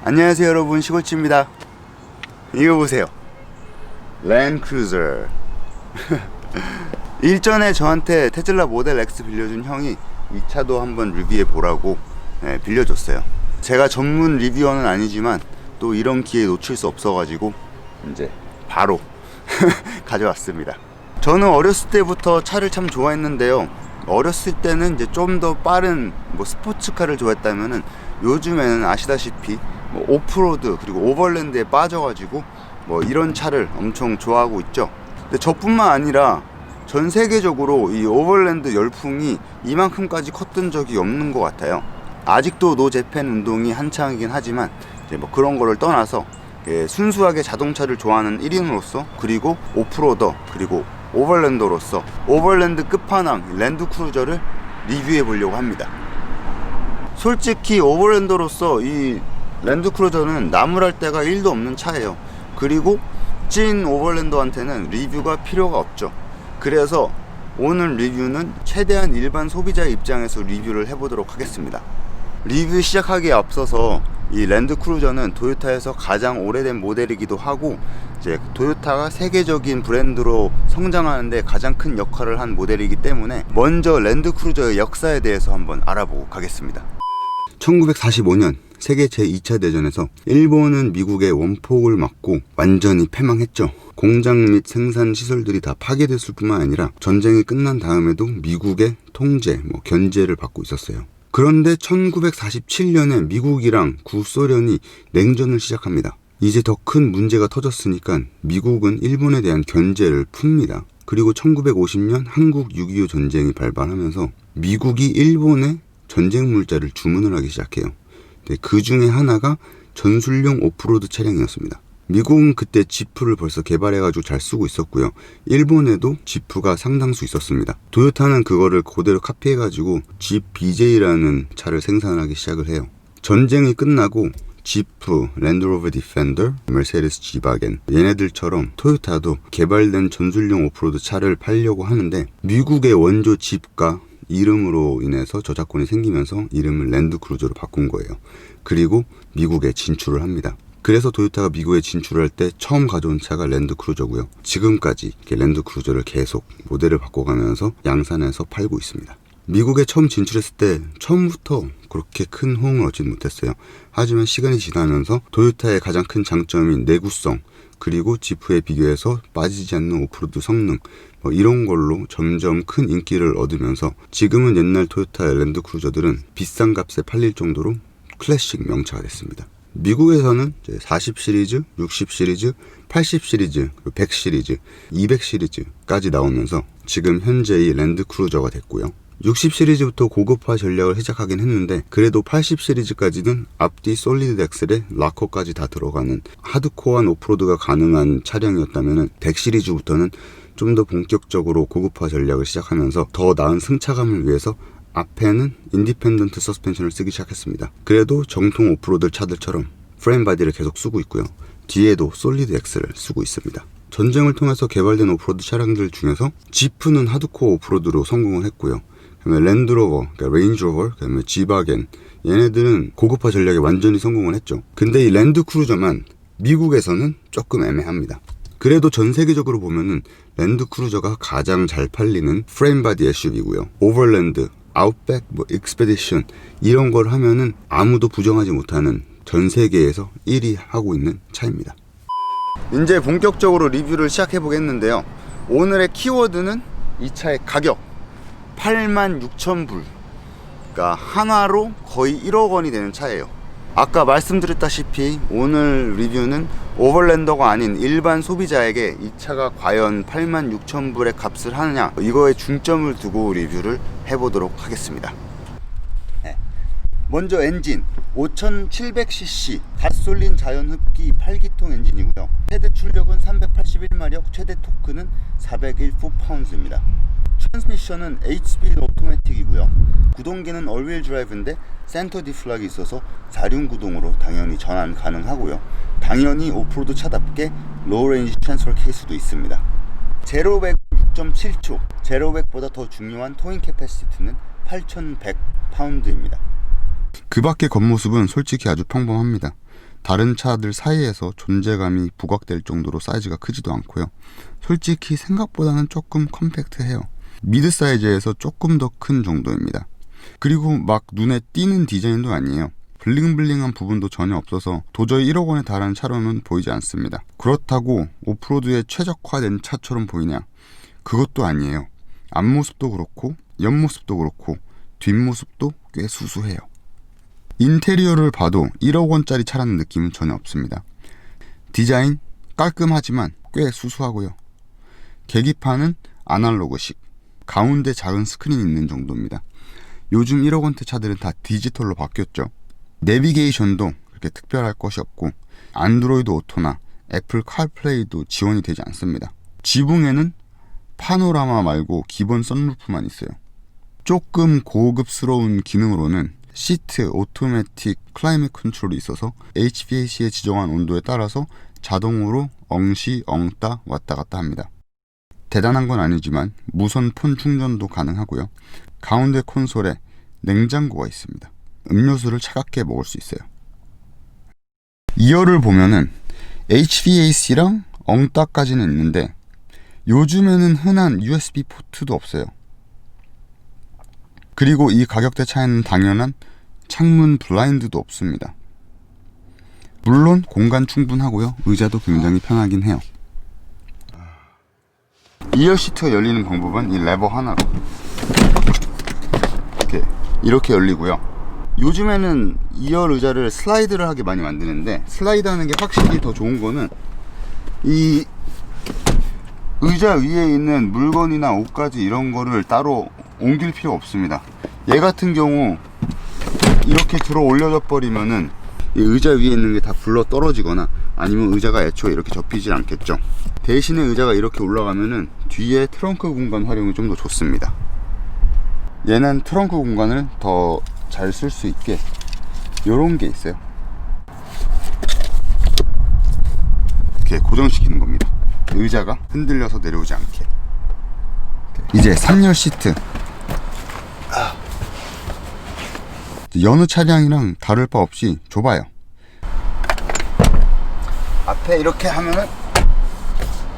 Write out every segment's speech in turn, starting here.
안녕하세요 여러분, 시골치입니다. 이거 보세요, 랜드크루저. 일전에 저한테 테슬라 모델 X 빌려준 형이 이 차도 한번 리뷰해 보라고 빌려줬어요. 제가 전문 리뷰어는 아니지만 또 이런 기회 놓칠 수 없어가지고 이제 바로 가져왔습니다. 저는 어렸을 때부터 차를 참 좋아했는데요, 어렸을 때는 이제 좀 더 빠른 스포츠카를 좋아했다면은 요즘에는 아시다시피 오프로드 그리고 오버랜드에 빠져가지고 이런 차를 엄청 좋아하고 있죠. 근데 저뿐만 아니라 전 세계적으로 이 오버랜드 열풍이 이만큼까지 컸던 적이 없는 것 같아요. 아직도 노 재팬 운동이 한창이긴 하지만 이제 그런 거를 떠나서 순수하게 자동차를 좋아하는 1인으로서, 그리고 오프로더 그리고 오버랜더로서 오버랜드 끝판왕 랜드크루저를 리뷰해 보려고 합니다. 솔직히 오버랜더로서 이 랜드크루저는 나무랄 데가 1도 없는 차예요. 그리고 찐 오버랜더한테는 리뷰가 필요가 없죠. 그래서 오늘 리뷰는 최대한 일반 소비자의 입장에서 리뷰를 해보도록 하겠습니다. 리뷰 시작하기에 앞서서 이 랜드크루저는 토요타에서 가장 오래된 모델이기도 하고, 이제 토요타가 세계적인 브랜드로 성장하는데 가장 큰 역할을 한 모델이기 때문에 먼저 랜드크루저의 역사에 대해서 한번 알아보고 가겠습니다. 1945년 세계 제2차 대전에서 일본은 미국의 원폭을 맞고 완전히 패망했죠. 공장 및 생산 시설들이 다 파괴됐을 뿐만 아니라 전쟁이 끝난 다음에도 미국의 통제, 견제를 받고 있었어요. 그런데 1947년에 미국이랑 구소련이 냉전을 시작합니다. 이제 더 큰 문제가 터졌으니까 미국은 일본에 대한 견제를 풉니다. 그리고 1950년 한국 6.25 전쟁이 발발하면서 미국이 일본에 전쟁 물자를 주문을 하기 시작해요. 그 중에 하나가 전술용 오프로드 차량이었습니다. 미국은 그때 지프를 벌써 개발해가지고 잘 쓰고 있었고요. 일본에도 지프가 상당수 있었습니다. 토요타는 그거를 그대로 카피해가지고 집 BJ라는 차를 생산하기 시작을 해요. 전쟁이 끝나고 지프, 랜드로버 디펜더, 메르세데스 지바겐, 얘네들처럼 토요타도 개발된 전술용 오프로드 차를 팔려고 하는데, 미국의 원조 집과 이름으로 인해서 저작권이 생기면서 이름을 랜드크루저로 바꾼 거예요. 그리고 미국에 진출을 합니다. 그래서 토요타가 미국에 진출할 때 처음 가져온 차가 랜드크루저고요. 지금까지 이렇게 랜드크루저를 계속 모델을 바꿔가면서 양산해서 팔고 있습니다. 미국에 처음 진출했을 때 처음부터 그렇게 큰 호응을 얻지는 못했어요. 하지만 시간이 지나면서 토요타의 가장 큰 장점인 내구성, 그리고 지프에 비교해서 빠지지 않는 오프로드 성능, 이런 걸로 점점 큰 인기를 얻으면서 지금은 옛날 토요타 랜드크루저들은 비싼 값에 팔릴 정도로 클래식 명차가 됐습니다. 미국에서는 40 시리즈, 60 시리즈, 80 시리즈, 100 시리즈, 200 시리즈까지 나오면서 지금 현재의 랜드크루저가 됐고요. 60 시리즈부터 고급화 전략을 시작하긴 했는데, 그래도 80 시리즈까지는 앞뒤 솔리드 엑셀에 락커까지 다 들어가는 하드코어한 오프로드가 가능한 차량이었다면, 100 시리즈부터는 좀 더 본격적으로 고급화 전략을 시작하면서 더 나은 승차감을 위해서 앞에는 인디펜던트 서스펜션을 쓰기 시작했습니다. 그래도 정통 오프로드 차들처럼 프레임 바디를 계속 쓰고 있고요. 뒤에도 솔리드 엑셀을 쓰고 있습니다. 전쟁을 통해서 개발된 오프로드 차량들 중에서 지프는 하드코어 오프로드로 성공을 했고요. 그다음에 랜드로버, 그러니까 레인지로버, 그다음에 지바겐, 얘네들은 고급화 전략에 완전히 성공을 했죠. 근데 이 랜드크루저만 미국에서는 조금 애매합니다. 그래도 전 세계적으로 보면은 랜드크루저가 가장 잘 팔리는 프레임 바디 SUV고요. 오버랜드, 아웃백, 익스페디션 이런 걸 하면은 아무도 부정하지 못하는 전 세계에서 1위 하고 있는 차입니다. 이제 본격적으로 리뷰를 시작해 보겠는데요. 오늘의 키워드는 이 차의 가격, 86,000불. 그러니까 한화로 거의 1억 원이 되는 차예요. 아까 말씀드렸다시피 오늘 리뷰는 오버랜더가 아닌 일반 소비자에게 이 차가 과연 86,000불의 값을 하느냐, 이거에 중점을 두고 리뷰를 해보도록 하겠습니다. 먼저 엔진 5700cc 가솔린 자연흡기 8기통 엔진이고요. 최대 출력은 381마력, 최대 토크는 401 풋파운드입니다. 트랜스미션은 8스피드 오토매틱이고요. 구동기는 얼휠 드라이브인데 센터 디플락이 있어서 4륜 구동으로 당연히 전환 가능하고요. 당연히 오프로드 차답게 로우 레인지 트랜스퍼 케이스도 있습니다. 제로백 6.7초, 제로백보다 더 중요한 토잉 캐패시티는 8100파운드입니다. 그 밖의 겉모습은 솔직히 아주 평범합니다. 다른 차들 사이에서 존재감이 부각될 정도로 사이즈가 크지도 않고요. 솔직히 생각보다는 조금 컴팩트해요. 미드 사이즈에서 조금 더 큰 정도입니다. 그리고 막 눈에 띄는 디자인도 아니에요. 블링블링한 부분도 전혀 없어서 도저히 1억 원에 달하는 차로는 보이지 않습니다. 그렇다고 오프로드에 최적화된 차처럼 보이냐? 그것도 아니에요. 앞모습도 그렇고 옆모습도 그렇고 뒷모습도 꽤 수수해요. 인테리어를 봐도 1억 원짜리 차라는 느낌은 전혀 없습니다. 디자인 깔끔하지만 꽤 수수하고요. 계기판은 아날로그식, 가운데 작은 스크린이 있는 정도입니다. 요즘 1억 원대 차들은 다 디지털로 바뀌었죠. 내비게이션도 그렇게 특별할 것이 없고 안드로이드 오토나 애플 카플레이도 지원이 되지 않습니다. 지붕에는 파노라마 말고 기본 선루프만 있어요. 조금 고급스러운 기능으로는 시트 오토매틱 클라이밋 컨트롤이 있어서 HVAC에 지정한 온도에 따라서 자동으로 엉시 엉따 왔다 갔다 합니다. 대단한 건 아니지만 무선 폰 충전도 가능하고요. 가운데 콘솔에 냉장고가 있습니다. 음료수를 차갑게 먹을 수 있어요. 2열을 보면은 HVAC랑 엉따까지는 있는데 요즘에는 흔한 USB 포트도 없어요. 그리고 이 가격대 차에는 당연한 창문 블라인드도 없습니다. 물론 공간 충분하고요. 의자도 굉장히 편하긴 해요. 2열 시트가 열리는 방법은 이 레버 하나로 이렇게 열리고요. 요즘에는 2열 의자를 슬라이드를 하게 많이 만드는데 슬라이드 하는 게 확실히 더 좋은 거는 이 의자 위에 있는 물건이나 옷가지 이런 거를 따로 옮길 필요 없습니다. 얘 같은 경우 이렇게 들어 올려져 버리면은 이 의자 위에 있는 게 다 굴러 떨어지거나 아니면 의자가 애초에 이렇게 접히질 않겠죠. 대신에 의자가 이렇게 올라가면은 뒤에 트렁크 공간 활용이 좀 더 좋습니다. 얘는 트렁크 공간을 더 잘 쓸 수 있게 요런 게 있어요. 이렇게 고정시키는 겁니다. 의자가 흔들려서 내려오지 않게. 이제 3열 시트. 여느 차량이랑 다를 바 없이 좁아요. 앞에 이렇게 하면은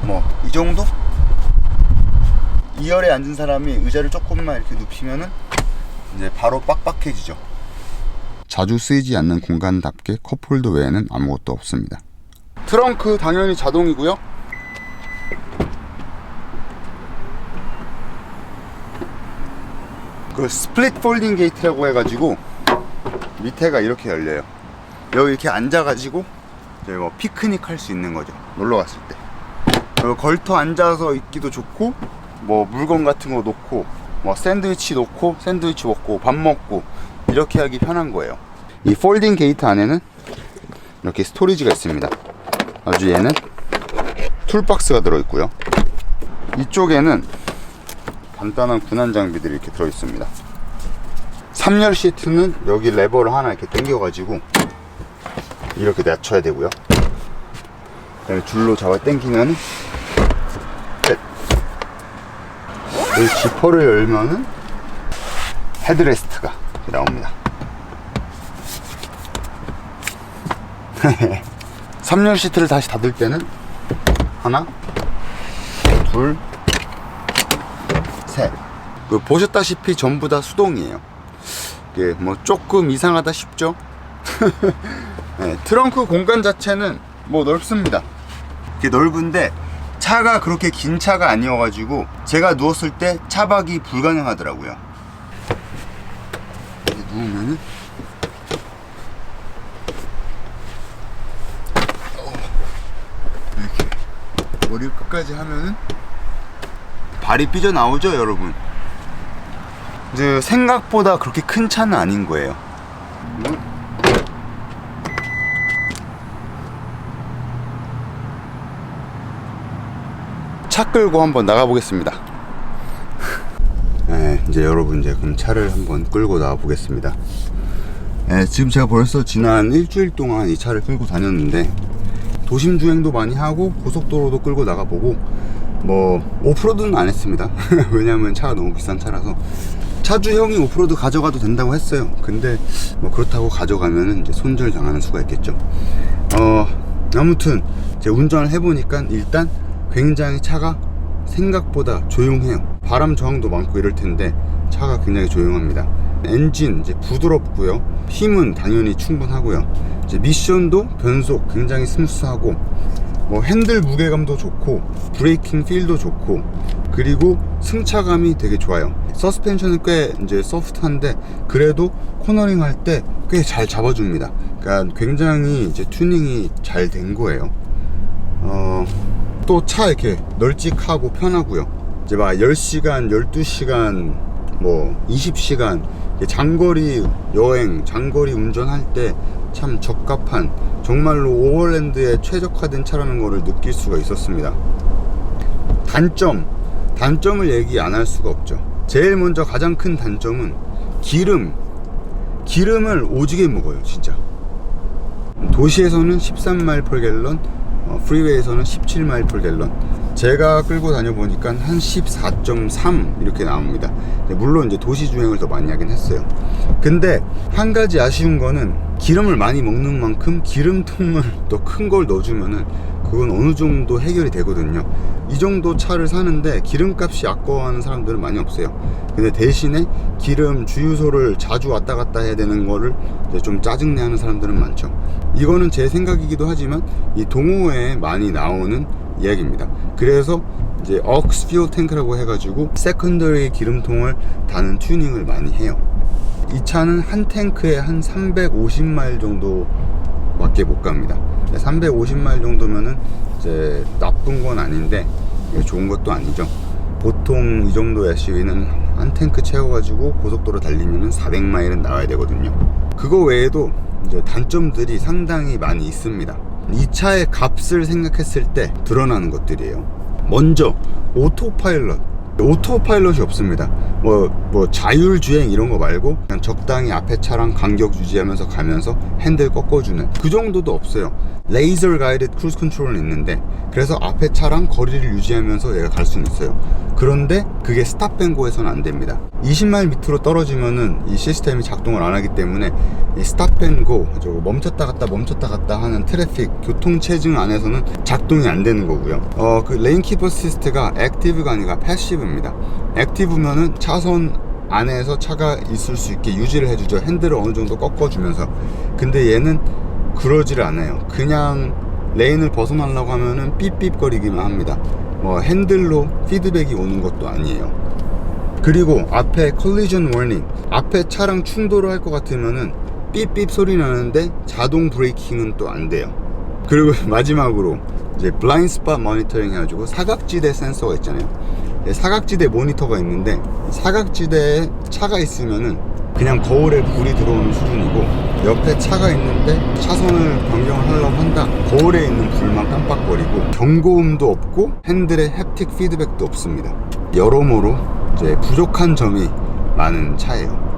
뭐 이 정도? 2열에 앉은 사람이 의자를 조금만 이렇게 눕히면은 이제 바로 빡빡해지죠. 자주 쓰이지 않는 공간답게 컵홀더 외에는 아무것도 없습니다. 트렁크 당연히 자동이고요. 그 스플릿 폴딩 게이트라고 해가지고 밑에가 이렇게 열려요. 여기 이렇게 앉아가지고 이제 뭐 피크닉 할 수 있는 거죠. 놀러 갔을 때. 걸터 앉아서 있기도 좋고 뭐 물건 같은 거 놓고 뭐 샌드위치 놓고 샌드위치 먹고 밥 먹고 이렇게 하기 편한 거예요. 이 폴딩 게이트 안에는 이렇게 스토리지가 있습니다. 아주 얘는 툴박스가 들어있고요. 이쪽에는 간단한 군한 장비들이 이렇게 들어있습니다. 3열 시트는 여기 레버를 하나 이렇게 당겨가지고 이렇게 낮춰야 되고요. 그다음에 줄로 잡아 당기면은 이 지퍼를 열면은 헤드레스트가 나옵니다. 3열 시트를 다시 닫을 때는 하나, 둘, 셋. 보셨다시피 전부 다 수동이에요. 이게 뭐 조금 이상하다 싶죠? 네, 트렁크 공간 자체는 뭐 넓습니다. 이게 넓은데 차가 그렇게 긴 차가 아니어가지고 제가 누웠을 때 차박이 불가능하더라고요. 이렇게 누우면은 이렇게 머리를 끝까지 하면은 발이 삐져나오죠, 여러분. 이제 생각보다 그렇게 큰 차는 아닌 거예요. 차 끌고 한번 나가 보겠습니다. 네, 이제 여러분 이제 그럼 차를 한번 끌고 나가 보겠습니다. 네, 지금 제가 벌써 지난 일주일 동안 이 차를 끌고 다녔는데 도심 주행도 많이 하고 고속도로도 끌고 나가보고 뭐 오프로드는 안 했습니다. 왜냐면 차가 너무 비싼 차라서. 차주 형이 오프로드 가져가도 된다고 했어요. 근데 뭐 그렇다고 가져가면은 이제 손절 당하는 수가 있겠죠. 아무튼 이제 운전을 해보니까 일단 굉장히 차가 생각보다 조용해요. 바람 저항도 많고 이럴 텐데 차가 굉장히 조용합니다. 엔진 이제 부드럽고요. 힘은 당연히 충분하고요. 이제 미션도 변속 굉장히 스무스하고, 뭐 핸들 무게감도 좋고 브레이킹 필도 좋고, 그리고 승차감이 되게 좋아요. 서스펜션은 꽤 이제 소프트한데 그래도 코너링 할 때 꽤 잘 잡아줍니다. 그러니까 굉장히 이제 튜닝이 잘 된 거예요. 또 차 이렇게 널찍하고 편하고요. 이제 막 10시간, 12시간, 뭐 20시간 장거리 여행, 장거리 운전할 때 참 적합한, 정말로 오버랜드에 최적화된 차라는 거를 느낄 수가 있었습니다. 단점을 얘기 안 할 수가 없죠. 제일 먼저 가장 큰 단점은 기름을 오지게 먹어요. 진짜 도시에서는 13마일 per 갤런, 프리웨이에서는 17마일 per 갤런. 제가 끌고 다녀보니까 한 14.3 이렇게 나옵니다. 물론 이제 도시 주행을 더 많이 하긴 했어요. 근데 한 가지 아쉬운 거는 기름을 많이 먹는 만큼 기름통을 더 큰 걸 넣어주면은 그건 어느 정도 해결이 되거든요. 이 정도 차를 사는데 기름값이 아까워하는 사람들은 많이 없어요. 근데 대신에 기름 주유소를 자주 왔다 갔다 해야 되는 거를 이제 좀 짜증내 하는 사람들은 많죠. 이거는 제 생각이기도 하지만 이 동호회에 많이 나오는 이야기입니다. 그래서 이제 aux fuel tank라고 해가지고 세컨더리 기름통을 다는 튜닝을 많이 해요. 이 차는 한 탱크에 한 350마일 정도밖에 못 갑니다. 350마일 정도면은 이제 나쁜 건 아닌데 좋은 것도 아니죠. 보통 이 정도 SUV는 한 탱크 채워가지고 고속도로 달리면은 400마일은 나와야 되거든요. 그거 외에도 이제 단점들이 상당히 많이 있습니다. 이 차의 값을 생각했을 때 드러나는 것들이에요. 먼저 오토파일럿이 없습니다. 뭐 자율주행 이런 거 말고 그냥 적당히 앞에 차랑 간격 유지하면서 가면서 핸들 꺾어주는 그 정도도 없어요. 레이저 가이드 크루즈 컨트롤은 있는데, 그래서 앞에 차랑 거리를 유지하면서 얘가 갈 수는 있어요. 그런데 그게 스탑앤고에서는 안 됩니다. 20마일 밑으로 떨어지면은 이 시스템이 작동을 안 하기 때문에 이 스탑앤고, 멈췄다 갔다 하는 트래픽, 교통체증 안에서는 작동이 안 되는 거고요. 그 레인키퍼 시스트가 액티브가 아니라 패시브입니다. 액티브면은 차선 안에서 차가 있을 수 있게 유지를 해주죠. 핸들을 어느 정도 꺾어주면서. 근데 얘는 그러지를 않아요. 그냥 레인을 벗어나려고 하면은 삐삐거리기만 합니다. 뭐 핸들로 피드백이 오는 것도 아니에요. 그리고 앞에 컬리전 워닝, 앞에 차랑 충돌을 할 것 같으면은 삐삐 소리 나는데 자동 브레이킹은 또 안 돼요. 그리고 마지막으로 이제 블라인드 스팟 모니터링 해가지고 사각지대 센서가 있잖아요. 사각지대 모니터가 있는데, 사각지대에 차가 있으면은 그냥 거울에 불이 들어오는 수준이고, 옆에 차가 있는데 차선을 변경을 하려고 한다, 거울에 있는 불만 깜빡거리고, 경고음도 없고 핸들에 햅틱 피드백도 없습니다. 여러모로 이제 부족한 점이 많은 차예요.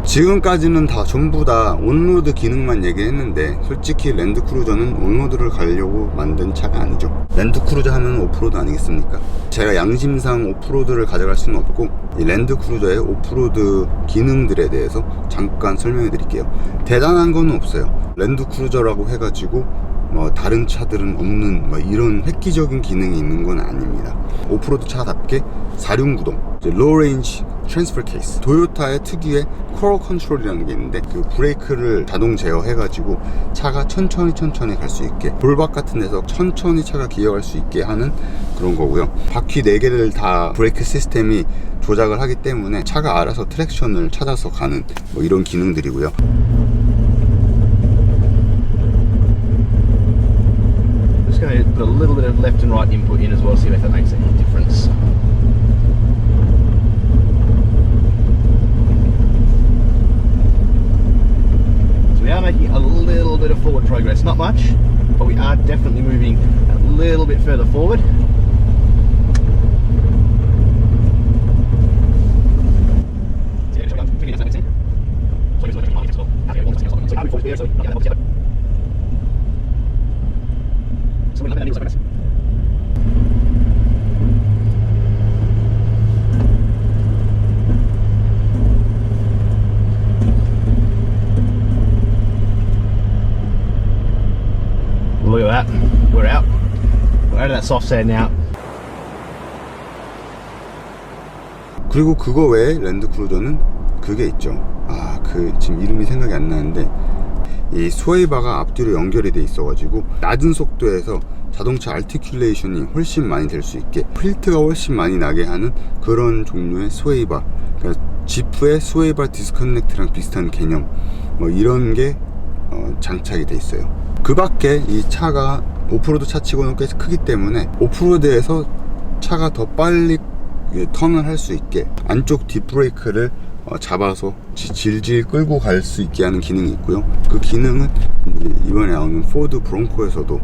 지금까지는 다 전부 다 온로드 기능만 얘기했는데, 솔직히 랜드크루저는 온로드를 가려고 만든 차가 아니죠. 랜드크루저 하면 오프로드 아니겠습니까? 제가 양심상 오프로드를 가져갈 수는 없고, 이 랜드크루저의 오프로드 기능들에 대해서 잠깐 설명해 드릴게요. 대단한 건 없어요. 랜드크루저라고 해가지고 뭐 다른 차들은 없는 뭐 이런 획기적인 기능이 있는 건 아닙니다. 오프로드 차답게 사륜구동, 로우 레인지 트랜스퍼 케이스, 도요타의 특유의 코어 컨트롤이라는 게 있는데, 그 브레이크를 자동 제어해가지고 차가 천천히 갈 수 있게, 돌박 같은 데서 천천히 차가 기어갈 수 있게 하는 그런 거고요. 바퀴 4개를 다 브레이크 시스템이 조작을 하기 때문에 차가 알아서 트랙션을 찾아서 가는 뭐 이런 기능들이고요. Just going to put a little bit of left and right input in as well, see if that makes any difference. We are making a little bit of forward progress, not much, but we are definitely moving a little bit further forward. Look at that. We're out. We're out of that soft sand now. 그리고 그거 외에 랜드크루저는 그게 있죠. 지금 이름이 생각이 안 나는데 이 스웨이바가 앞뒤로 연결이 돼 있어가지고 낮은 속도에서 자동차 아티큘레이션이 훨씬 많이 될 수 있게 필트가 훨씬 많이 나게 하는 그런 종류의 스웨이바. 그러니까 지프의 스웨이바 디스커넥트랑 비슷한 개념 뭐 이런 게 장착이 돼 있어요. 그 밖에 이 차가 오프로드 차치고는 꽤 크기 때문에 오프로드에서 차가 더 빨리 턴을 할 수 있게 안쪽 뒷브레이크를 잡아서 질질 끌고 갈 수 있게 하는 기능이 있고요. 그 기능은 이제 이번에 나오는 포드 브론코에서도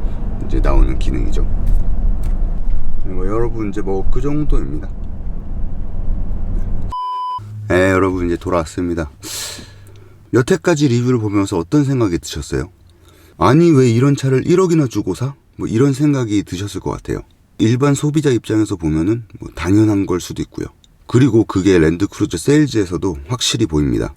이제 나오는 기능이죠. 여러분 이제 뭐 그 정도입니다. 네, 여러분 이제 돌아왔습니다. 여태까지 리뷰를 보면서 어떤 생각이 드셨어요? 아니 왜 이런 차를 1억이나 주고 사? 뭐 이런 생각이 드셨을 것 같아요. 일반 소비자 입장에서 보면은 뭐 당연한 걸 수도 있고요. 그리고 그게 랜드크루저 세일즈에서도 확실히 보입니다.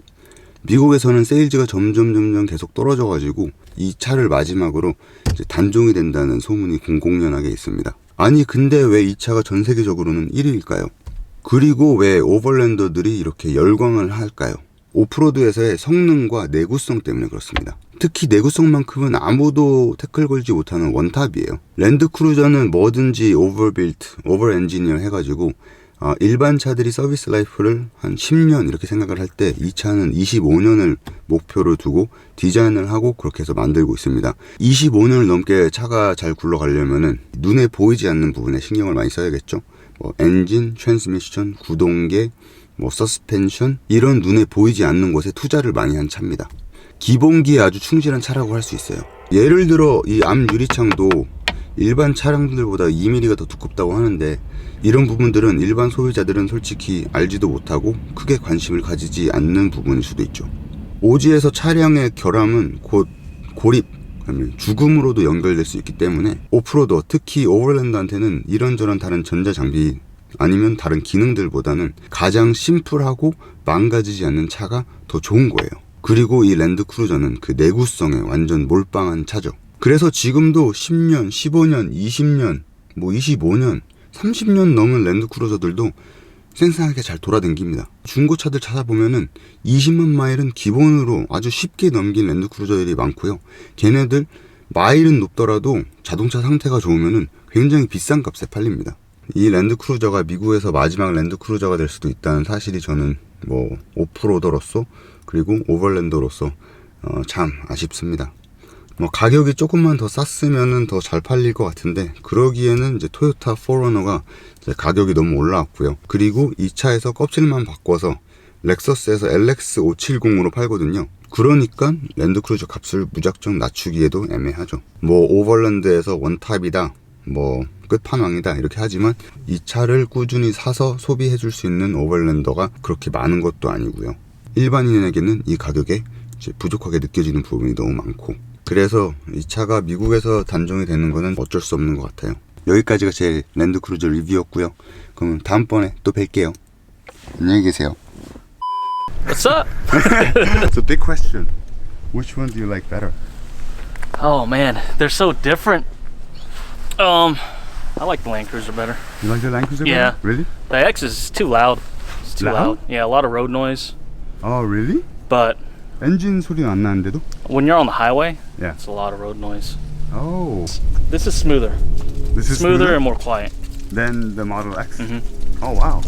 미국에서는 세일즈가 점점 계속 떨어져가지고 이 차를 마지막으로 이제 단종이 된다는 소문이 공공연하게 있습니다. 아니 근데 왜 이 차가 전 세계적으로는 1위일까요? 그리고 왜 오버랜더들이 이렇게 열광을 할까요? 오프로드에서의 성능과 내구성 때문에 그렇습니다. 특히 내구성만큼은 아무도 태클 걸지 못하는 원탑이에요. 랜드크루저는 뭐든지 오버빌트, 오버엔지니어 해가지고 일반 차들이 서비스 라이프를 한 10년 이렇게 생각을 할 때 이 차는 25년을 목표로 두고 디자인을 하고 그렇게 해서 만들고 있습니다. 25년을 넘게 차가 잘 굴러가려면은 눈에 보이지 않는 부분에 신경을 많이 써야겠죠. 뭐 엔진, 트랜스미션, 구동계, 뭐 서스펜션 이런 눈에 보이지 않는 곳에 투자를 많이 한 차입니다. 기본기에 아주 충실한 차라고 할 수 있어요. 예를 들어 이 앞 유리창도 일반 차량들보다 2mm가 더 두껍다고 하는데 이런 부분들은 일반 소비자들은 솔직히 알지도 못하고 크게 관심을 가지지 않는 부분일 수도 있죠. 오지에서 차량의 결함은 곧 고립, 죽음으로도 연결될 수 있기 때문에 오프로더, 특히 오버랜드한테는 이런저런 다른 전자장비 아니면 다른 기능들보다는 가장 심플하고 망가지지 않는 차가 더 좋은 거예요. 그리고 이 랜드크루저는 그 내구성에 완전 몰빵한 차죠. 그래서 지금도 10년, 15년, 20년, 뭐 25년, 30년 넘은 랜드크루저들도 생생하게 잘 돌아다닙니다. 중고차들 찾아보면은 20만 마일은 기본으로 아주 쉽게 넘긴 랜드크루저들이 많고요. 걔네들 마일은 높더라도 자동차 상태가 좋으면은 굉장히 비싼 값에 팔립니다. 이 랜드크루저가 미국에서 마지막 랜드크루저가 될 수도 있다는 사실이 저는 뭐 오프로더로서 그리고 오버랜더로서 참 아쉽습니다. 뭐 가격이 조금만 더 쌌으면은 더 잘 팔릴 것 같은데 그러기에는 이제 토요타 4러너가 이제 가격이 너무 올라왔고요. 그리고 이 차에서 껍질만 바꿔서 렉서스에서 LX570으로 팔거든요. 그러니까 랜드크루저 값을 무작정 낮추기에도 애매하죠. 뭐 오버랜드에서 원탑이다, 뭐 끝판왕이다 이렇게 하지만 이 차를 꾸준히 사서 소비해 줄 수 있는 오버랜더가 그렇게 많은 것도 아니고요. 일반인에게는 이 가격에 이제 부족하게 느껴지는 부분이 너무 많고, 그래서 이 차가 미국에서 단종이 되는 거는 어쩔 수 없는 것 같아요. 여기까지가 제 랜드크루저 리뷰였고요. 그럼 다음번에 또 뵐게요. 안녕히 계세요. What's up? It's a big question. Which one do you like better? Oh man, they're so different. I like the Land Cruiser better. You like the Land Cruiser Yeah. better? Really? The X is too loud. It's too Loud? loud. Yeah, a lot of road noise. Oh, really? But 엔진 소리는 안 나는데도? when you're on the highway, Yeah. it's a lot of road noise. Oh, This is smoother. this is Smoother and more quiet. than the Model X? Mhm. Oh, wow.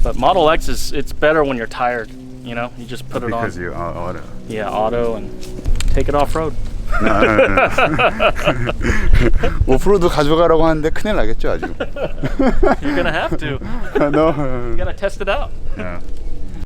But Model X it's better when you're tired. You know, you just put it on. Because you auto. Yeah, auto and take it off road. 오프로드 가져가라고 하는데 큰일 나겠죠 아주. You're gonna have to. No. You gotta test it out. Yeah.